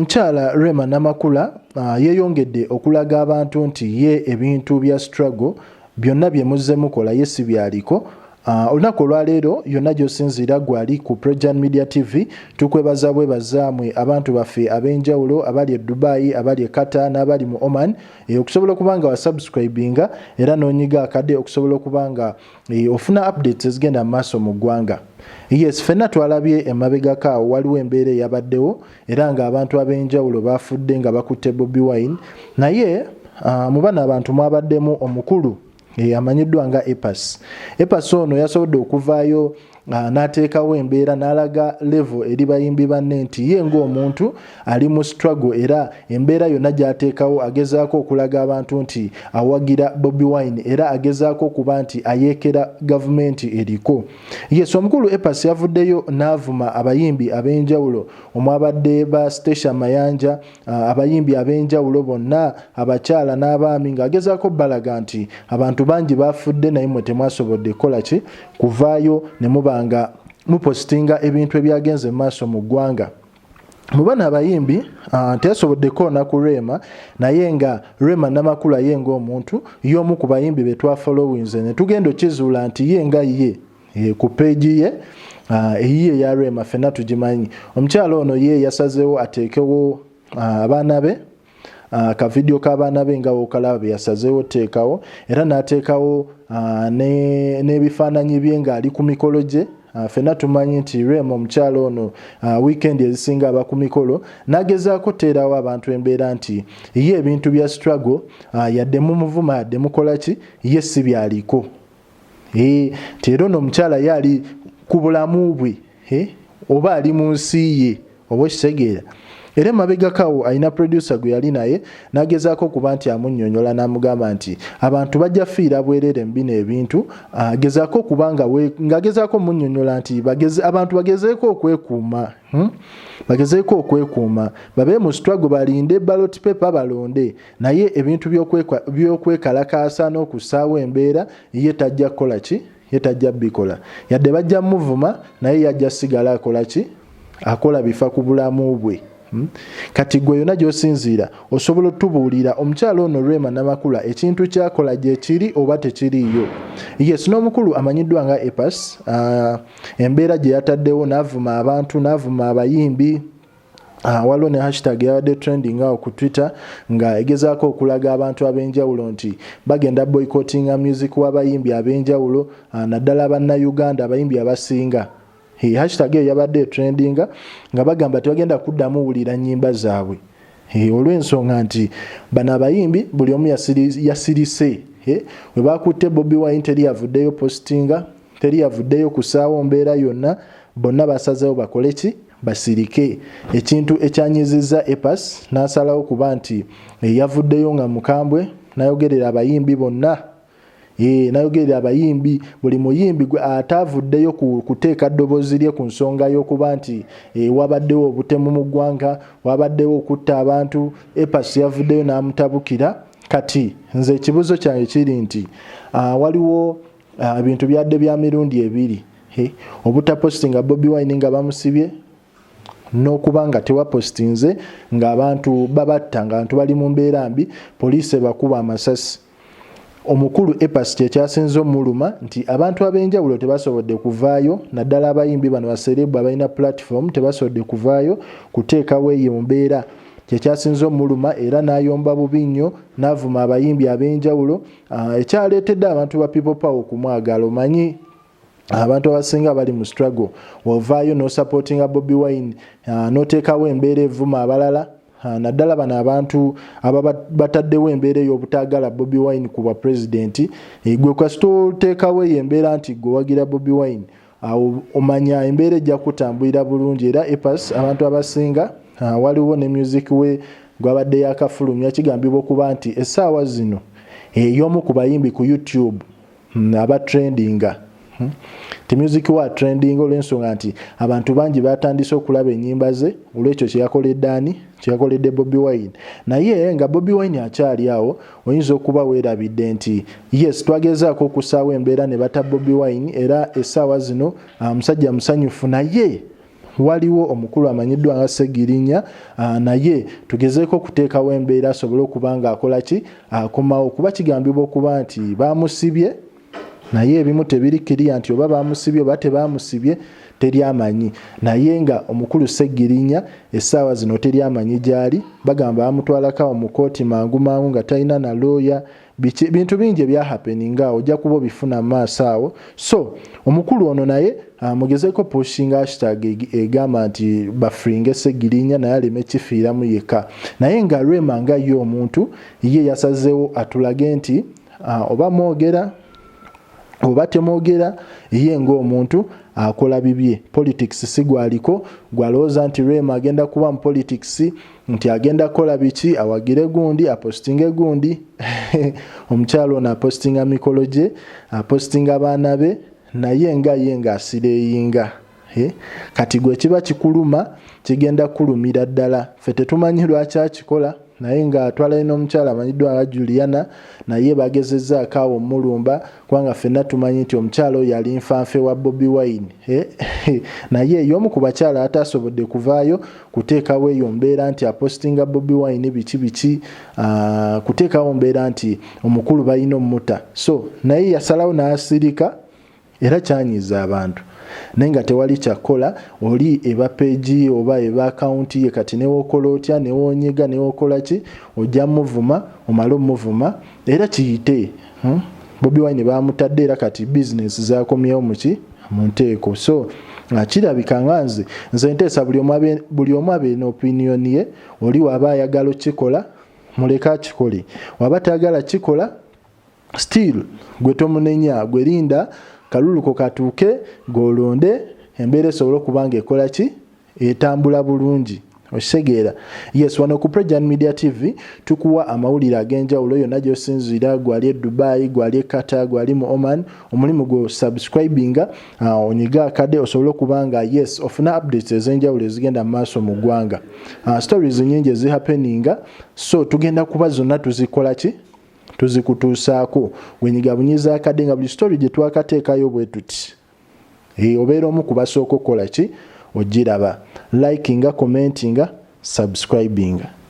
omukyala Rema Namakula yeeyongedde okulaga abantu nti ye ebintu bya struggle byonna bye muzze mukola ye si byaliko. Olunaku olwaleero yonna gy'osinziira gwali ku Projan Media TV tukwebaza bwebazaamwe abantu baffe ab'enjawulo abali e Dubai, abali e Qatar n'abali mu Oman okusobola okubanga wasubscribinga era n'onyiga akadde okusobola okubanga ofuna updates ezigenda mu maaso mu ggwanga. Yes, ffenna twalabye emabegako awo waliwo embeera eyabaddewo era ng'abantu ab'enjawulo baafudde nga bakutte Bobi Wine, naye mu bano abantu mwabaddemu omukulu amanyiddwa nga Epas. Epas ono yasobodde okuvaayo n'ateekawo embeera n'alaga level eri bayimbi banne nti ye ng'omuntu ali mu struggle era embeera yonna gy'ateekawo agezaako okulaga abantu nti awagira Bobi Wine era agezaako okuba nti ayeekera gavumenti eriko. Yes, omukulu Epas yavuddeyo n'avuma abayimbi ab'enjawulo omwabadde ba Station Mayanja, abayimbi ab'enjawulo bonna abakyala n'abaami ng'agezaako balaga nti abantu bangi baafudde naye mmwe temwasobodde kukola ki kuvaayo ne mubanga mupostinga ebintu ebyagenze mu maaso mu ggwanga. Mu bano abayimbi teyasobodde koona ku Rema, naye nga Rema Namakula ye ng'omuntu y'omu ku bayimbi be twafollowinze ne tugenda okizuula nti ye nga ye ku peegi ye eyiye ya Rema ffenna tugimanyi. Omukyala ono ye yasazeewo ateekewo abaana be ka video k'abaana be nga wokalaba bye yasazeewo teekawo era n'ateekawo n'ebifaananyi bye ng'ali ku mikolo gye. Ffenna tumanyi nti Rema omukyala ono weekend ezisinga aba ku mikolo n'agezaako teerawo abantu embeera nti ye ebintu bya struggle yadde mumuvuma yadde mukola ki ye si byaliko. Era ono omukyala ye ali ku bulamu bwe oba ali mu nsi ye oba okitegeera. Era emabegakawo alina producer gwe yali naye n'agezaako okuba nti amunnyonnyola n'amugamba nti abantu bajja fiira bwerere mu bino ebintu. Agezaako okuba ng'agezaako munnyonnyola nti abantu bagezeeko okwekuuma, bagezeeko okwekuuma babe mu struggle balinde ballot paper balonde, naye ebintu by'okwekalakaasa n'okussaawo embeera ye tajja kukola ki, ye tajja bikola. Yadde bajja muvuma naye yajja sigala akola ki, akola bifa ku bulamu bwe. Kati gwe yonna gy'osinziira osobola otubuulira omukyala ono Rema Namakula ekintu kyakola gye kiri oba tekiriiyo. Yes, n'omukulu amanyiddwa nga Epas embeera gye yataddewo n'avuma abantu n'avuma abayimbi. Waliwo ne hashtag yabadde trending awo ku Twitter nga egezaako okulaga abantu ab'enjawulo nti bagenda boycottinga music w'abayimbi ab'enjawulo naddala bannayuganda abayimbi abasinga. Hashtag yabadde trendinga nga bagamba tebagenda kuddamu wulira nnyimba zaabwe olw'ensonga nti bano abayimbi buli omu yasirise. We bakutte Bobi Wine teri yavuddeyo postinga, teri yavuddeyo kusaawo mbeera yonna, bonna basazeewo bakole ki, basirike. Ekintu ekyanyizizza Epas n'asalawo kuba nti yavuddeyo nga mukambwe n'ayogerera abayimbi bonna. Nayogerera abayimbi buli muyimbi atavuddeyo kuteeka ddoboozi lye ku nsonga y'okuba nti wabaddewo obutemu mu ggwanga, wabaddewo okutta abantu. Epas yavuddeyo n'amutabukira. Kati nze ekibuzo kyange kiri nti waliwo ebintu byadde bya mirundi ebiri, obutapostinga Bobi Wine nga bamusibye n'okuba nga tewapostinze ng'abantu babatta, ng'abantu bali mu mbeera mbi, poliisi bakuba amasasi. Omukulu Epas kyekyasinze omuluma nti abantu ab'enjawulo tebasobodde kuvaayo, naddala abayimbi bano baserebu abalina platform tebasobodde kuvaayo kuteekawo eyo mu mbeera. Kyekyasinze omuluma era n'ayomba bubi nnyo n'avuma abayimbi ab'enjawulo ekyaleetedde abantu ba People Power okumwagala. Omanyi abantu abasinga bali mu struggle, wovaayo n'osupportinga Bobi Wine n'oteekawo embeera evuma abalala. Naddala bano abantu bataddewo embeera ey'obutaagala Bobi Wine ku bwa pulezidenti. Gwe kasita oteekawo eyo embeera nti gwe wagira Bobi Wine, awo omanya embeera ejja kutambulira bulungi. Era Epas abantu abasinga waliwo ne music we gwabadde yakafulumya kigambibwa okuba nti essaawa zino ey'omu ku bayimbi ku YouTube aba trendinga. Music wa trending olw'ensonga nti abantu bangi batandise okulaba ennyimba ze olw'ekyo kyeyakoledde ani, kyeyakoledde Bobi Wine. Naye nga Bobi Wine akyali awo oyinza okuba weerabidde nti yes, twagezaako okusaawo embeera ne bata Bobi Wine era essaawa zino omusajja musanyufu, naye waliwo omukulu amanyiddwa nga Ssegirinya naye tugezeeko kuteekawo embeera asobole okuba nga akola ki akomawo kuba kigambibwa okuba nti baamusibye naye ebimu tebirikkiriya nti oba baamusibye oba tebaamusibye teryamanyi naye nga omukulu Ssegirinya essaawa zino teryamanyi gyali bagamba bamutwalako mu kooti mangu nga talina na looya bintu bingi ebyahapeninga awo ojja kuba bifuna maaso awo so omukulu ono naye mugezeeko postinga hashtag egamba nti bafiringe Ssegirinya naye aleme kifiiramu yekka naye nga Rema nga ye omuntu ye yasazeewo atulage nti oba mwogera oba temwogera ye ng'omuntu akola bibye politics si gwaliko gwalowooza nti Rema agenda kuba mu politics nti agenda kola biki awagire gundi apostinge gundi omukyalo ono apostinga mikolo gye apostinga baana be naye nga asireyinga kati gwe kiba kikuluma kigenda kulumira ddala ffe tetumanyi lwaki akikola naye nga atwala n'omukyala amanyiddwa nga Juliana naye bagezezzaako awo mulumba kubanga ffenna tumanyi nti omukyala oyo yali nfanfe wa Bobi Wine naye y'omu ku bakyala atasobodde kuvaayo kuteekawo eyo mbeera nti apostinga Bobi Wine biki kuteekawo mbeera nti omukulu balina omutta so naye yasalawo n'asirika era kyanyiza abantu naye nga tewali kyakola oli eba page oba eba account ye kati newokola otya newonyiga newokola ki ojja muvuma omala omuvuma era kiyite Bobi Wine bamutadde era kati business zakomyewo muki mu nteeko so kirabika nga nze nteesa buli omu abe n'opinion ye oli waba ayagala okikola muleka kikole waba tayagala kikola still gwe tomunenya gwe linda kaluluko katuuke golonde embeera esobole okuba nga ekola ki etambula bulungi okitegeera yes wano ku Prejjan Media TV tukuwa amawulire ag'enjawulo yonna gy'osinziira gwali e Dubai gwali e Qatar gwali mu Oman omulimu gwo subscribinga onyiga akade osobole okuba nga yes ofuna updates ez'enjawulo ezigenda mu maaso mu ggwanga stories nyingi ezihappeninga so tugenda kuba zonna tuzikola ki tuzikutuusaako wenyiga bunyiza akadde nga buli story gye twakateekayo bwe tuti obeera omu ku basooka okukola ki ogiraba likinga commentinga subscribinga